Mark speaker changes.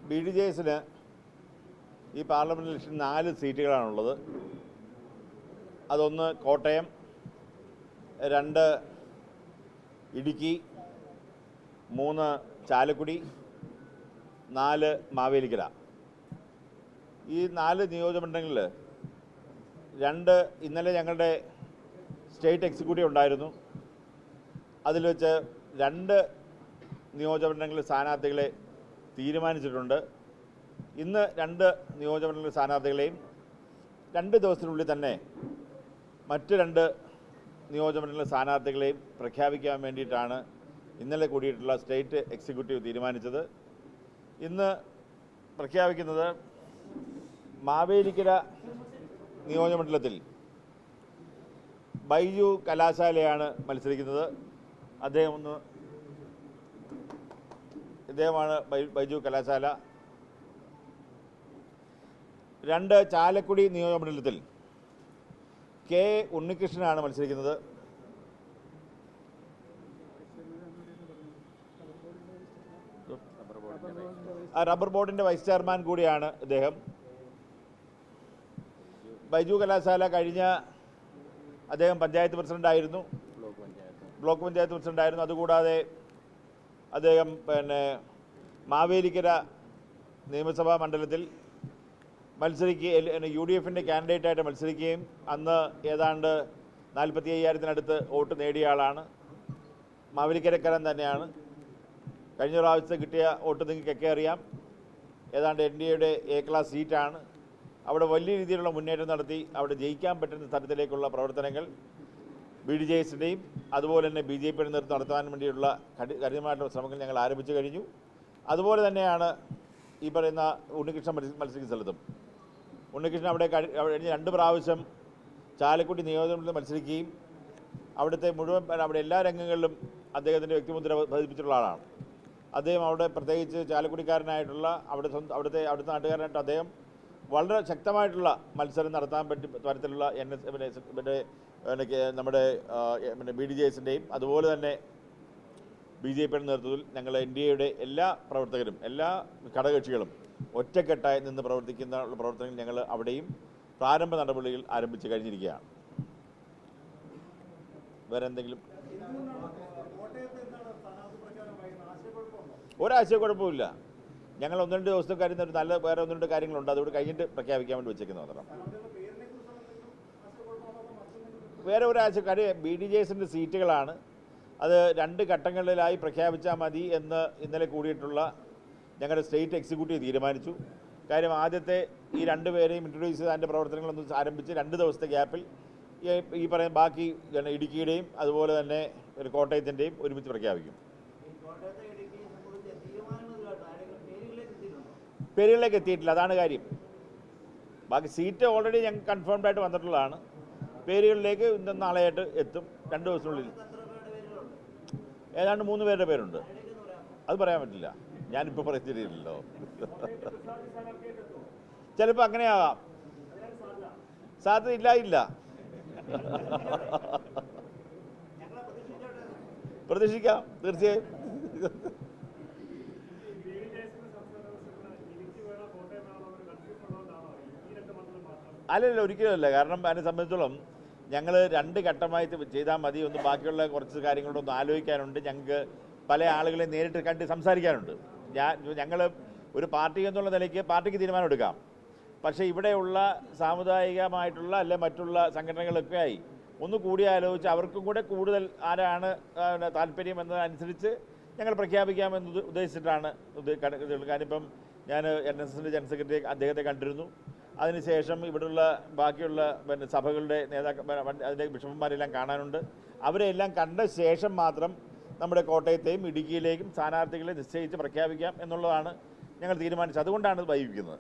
Speaker 1: BDJസിന് ഈ parliament election 4 സീറ്റുകളാണുള്ളത്. അതൊന്ന് കോട്ടയം, 2 ഇടുക്കി, 3 ചാലക്കുടി, 4 മാവേലിക്കര. ഈ 4 നിയോജകമണ്ഡലങ്ങളിൽ 2 ഇന്നലെ ഞങ്ങളുടെ സ്റ്റേറ്റ് എക്സിക്യൂട്ടീവ് ഉണ്ടായിരുന്നു. അതിൽ വെച്ച് 2 നിയോജകമണ്ഡലങ്ങളിൽ സ്ഥാനാർത്ഥികളെ തീരുമാനിച്ചിട്ടുണ്ട്. ഇന്ന് 2 നിയോജകമണ്ഡല സ്ഥാനാർത്ഥികളെയും 2 ദിവസത്തിനുള്ളിൽ തന്നെ മറ്റ് 2 നിയോജകമണ്ഡല സ്ഥാനാർത്ഥികളെയും പ്രഖ്യാപിക്കാൻ വേണ്ടിയിട്ടാണ് ഇന്നലെ കൂടിയിട്ടുള്ള സ്റ്റേറ്റ് എക്സിക്യൂട്ടീവ് തീരുമാനിച്ചത്. ഇന്ന് പ്രഖ്യാപിക്കുന്നത് മാവേലിക്കര നിയോജകമണ്ഡലത്തിൽ ബൈജു കലാശാലയാണ് മത്സരിക്കുന്നത്. ഇദ്ദേഹമാണ് ബൈജു കലാശാല. 2 ചാലക്കുടി നിയോജകമണ്ഡലത്തിൽ കെ ഉണ്ണികൃഷ്ണനാണ് മത്സരിക്കുന്നത്. റബ്ബർ ബോർഡിൻ്റെ വൈസ് ചെയർമാൻ കൂടിയാണ് ഇദ്ദേഹം. ബൈജു കലാശാല കഴിഞ്ഞ അദ്ദേഹം പഞ്ചായത്ത് പ്രസിഡൻ്റായിരുന്നു, ബ്ലോക്ക് പഞ്ചായത്ത് പ്രസിഡൻ്റായിരുന്നു. അതുകൂടാതെ അദ്ദേഹം മാവേലിക്കര നിയമസഭാ മണ്ഡലത്തിൽ UDFിൻ്റെ കാൻഡിഡേറ്റായിട്ട് മത്സരിക്കുകയും അന്ന് ഏതാണ്ട് 45,000-ത്തിനടുത്ത് വോട്ട് നേടിയ ആളാണ്. മാവേലിക്കരക്കാരൻ തന്നെയാണ്. കഴിഞ്ഞ പ്രാവശ്യത്തെ കിട്ടിയ വോട്ട് നിങ്ങൾക്കൊക്കെ അറിയാം. ഏതാണ്ട് NDAയുടെ A ക്ലാസ് സീറ്റാണ്. അവിടെ വലിയ രീതിയിലുള്ള മുന്നേറ്റം നടത്തി അവിടെ ജയിക്കാൻ പറ്റുന്ന തരത്തിലേക്കുള്ള പ്രവർത്തനങ്ങൾ BDJസിൻ്റെയും അതുപോലെ തന്നെ BJPയുടെ നേതൃത്വം നടത്താൻ വേണ്ടിയുള്ള കഠിനമായിട്ടുള്ള ശ്രമങ്ങൾ ഞങ്ങൾ ആരംഭിച്ചു കഴിഞ്ഞു. അതുപോലെ തന്നെയാണ് ഈ പറയുന്ന ഉണ്ണികൃഷ്ണൻ മത്സരിക്കുന്ന സ്ഥലത്തും. ഉണ്ണികൃഷ്ണൻ അവിടെ കഴിഞ്ഞ 2 പ്രാവശ്യം ചാലക്കുടി നിയോജകമണ്ഡലത്തിൽ മത്സരിക്കുകയും അവിടുത്തെ അവിടെ എല്ലാ രംഗങ്ങളിലും അദ്ദേഹത്തിൻ്റെ വ്യക്തിമുദ്ര പതിപ്പിച്ചിട്ടുള്ള ആളാണ്. അദ്ദേഹം അവിടെ പ്രത്യേകിച്ച് ചാലക്കുടിക്കാരനായിട്ടുള്ള അവിടുത്തെ നാട്ടുകാരനായിട്ട് അദ്ദേഹം വളരെ ശക്തമായിട്ടുള്ള മത്സരം നടത്താൻ പറ്റി തരത്തിലുള്ള നമ്മുടെ BDJസിൻ്റെയും അതുപോലെ തന്നെ BJPയുടെ നേതൃത്വത്തിൽ ഞങ്ങൾ NDAയുടെ എല്ലാ പ്രവർത്തകരും എല്ലാ ഘടകകക്ഷികളും ഒറ്റക്കെട്ടായി നിന്ന് പ്രവർത്തിക്കുന്ന പ്രവർത്തനങ്ങൾ ഞങ്ങൾ അവിടെയും പ്രാരംഭ നടപടികൾ ആരംഭിച്ചു കഴിഞ്ഞിരിക്കുകയാണ്. വേറെ എന്തെങ്കിലും ഒരാശയക്കുഴപ്പമില്ല. ഞങ്ങൾ 1-2 ദിവസത്തെ കാര്യം വേറെ 1-2 കാര്യങ്ങളുണ്ട്. അതുകൊണ്ട് കഴിഞ്ഞിട്ട് പ്രഖ്യാപിക്കാൻ വേണ്ടി വെച്ചേക്കുന്ന മാത്രം. വേറെ കാര്യം BDJസിൻ്റെ സീറ്റുകളാണ്. അത് 2 ഘട്ടങ്ങളിലായി പ്രഖ്യാപിച്ചാൽ മതി എന്ന് ഇന്നലെ കൂടിയിട്ടുള്ള ഞങ്ങളുടെ സ്റ്റേറ്റ് എക്സിക്യൂട്ടീവ് തീരുമാനിച്ചു. കാര്യം ആദ്യത്തെ ഈ 2 പേരെയും ഇൻട്രൊഡ്യൂസ് ചെയ്ത് അതിൻ്റെ പ്രവർത്തനങ്ങളൊന്നും ആരംഭിച്ച് 2 ദിവസത്തെ ഗ്യാപ്പിൽ ഈ പറയുന്ന ബാക്കി ഇടുക്കിയുടെയും അതുപോലെ തന്നെ കോട്ടയത്തിൻ്റെയും ഒരുമിച്ച് പ്രഖ്യാപിക്കും. പേരുകളിലേക്ക് എത്തിയിട്ടില്ല, അതാണ് കാര്യം. ബാക്കി സീറ്റ് ഓൾറെഡി ഞങ്ങൾക്ക് കൺഫേംഡ് ആയിട്ട് വന്നിട്ടുള്ളതാണ്. പേരുകളിലേക്ക് ഇന്ന് നാളെയായിട്ട് എത്തും. 2 ദിവസത്തിനുള്ളിൽ ഏതാണ്ട് 3 പേരുടെ പേരുണ്ട്. അത് പറയാൻ പറ്റില്ല, ഞാനിപ്പോൾ പറയുന്നില്ലല്ലോ. ചിലപ്പോൾ അങ്ങനെയാകാം, സാധ്യത ഇല്ല. പ്രതീക്ഷിക്കാം, തീർച്ചയായും. അല്ലല്ല, ഒരിക്കലുമല്ല. കാരണം അതിനെ സംബന്ധിച്ചോളം ഞങ്ങൾ 2 ഘട്ടമായി ചെയ്താൽ മതി. ഒന്ന് ബാക്കിയുള്ള കുറച്ച് കാര്യങ്ങളൊന്നും ആലോചിക്കാനുണ്ട്. ഞങ്ങൾക്ക് പല ആളുകളെ നേരിട്ട് കണ്ട് സംസാരിക്കാനുണ്ട്. ഞങ്ങൾ ഒരു പാർട്ടി എന്നുള്ള നിലയ്ക്ക് പാർട്ടിക്ക് തീരുമാനമെടുക്കാം. പക്ഷേ ഇവിടെയുള്ള സാമുദായികമായിട്ടുള്ള അല്ലെ മറ്റുള്ള സംഘടനകളൊക്കെ ആയി ഒന്ന് കൂടി ആലോചിച്ച് അവർക്കും കൂടെ കൂടുതൽ ആരാണ് താല്പര്യം എന്നതനുസരിച്ച് ഞങ്ങൾ പ്രഖ്യാപിക്കാമെന്ന് ഉദ്ദേശിച്ചിട്ടാണ്. കാര്യം ഞാൻ NSSൻ്റെ ജനറൽ സെക്രട്ടറി അദ്ദേഹത്തെ കണ്ടിരുന്നു. അതിനുശേഷം ഇവിടെയുള്ള ബാക്കിയുള്ള സഭകളുടെ അതിൻ്റെ ബിഷപ്പന്മാരെല്ലാം കാണാനുണ്ട്. അവരെല്ലാം കണ്ട ശേഷം മാത്രം നമ്മുടെ കോട്ടയത്തെയും ഇടുക്കിയിലേക്കും സ്ഥാനാർത്ഥികളെ നിശ്ചയിച്ച് പ്രഖ്യാപിക്കാം എന്നുള്ളതാണ് ഞങ്ങൾ തീരുമാനിച്ചത്. അതുകൊണ്ടാണ് ഇത് വൈകിക്കുന്നത്.